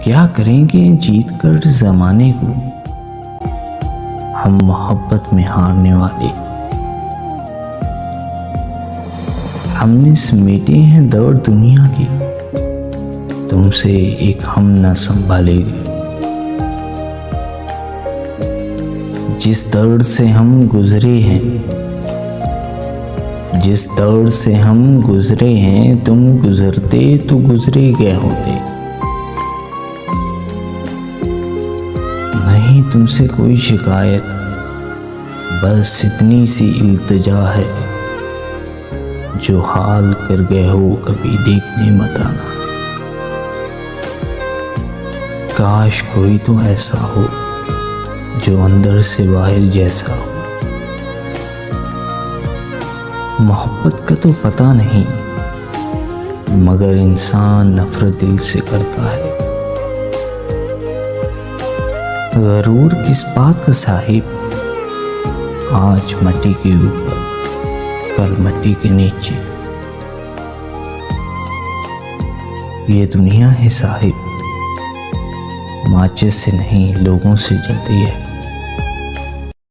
क्या करेंगे जीत कर जमाने को, हम मोहब्बत में हारने वाले। हमने समेटे हैं दौड़ दुनिया की, तुमसे एक हम न संभालेंगे। जिस दौड़ से हम गुजरे हैं, जिस दौड़ से हम गुजरे हैं, तुम गुजरते तो गुजरे गए होते। नहीं तुमसे कोई शिकायत, बस इतनी सी इल्तिजा है, जो हाल कर गए हो कभी देखने मत आना। काश कोई तो ऐसा हो जो अंदर से बाहर जैसा हो। मोहब्बत का तो पता नहीं, मगर इंसान नफरत दिल से करता है। गरूर किस बात का साहिब, आज मट्टी के ऊपर कल मट्टी के नीचे। ये दुनिया है साहिब, माचिस से नहीं लोगों से जलती है।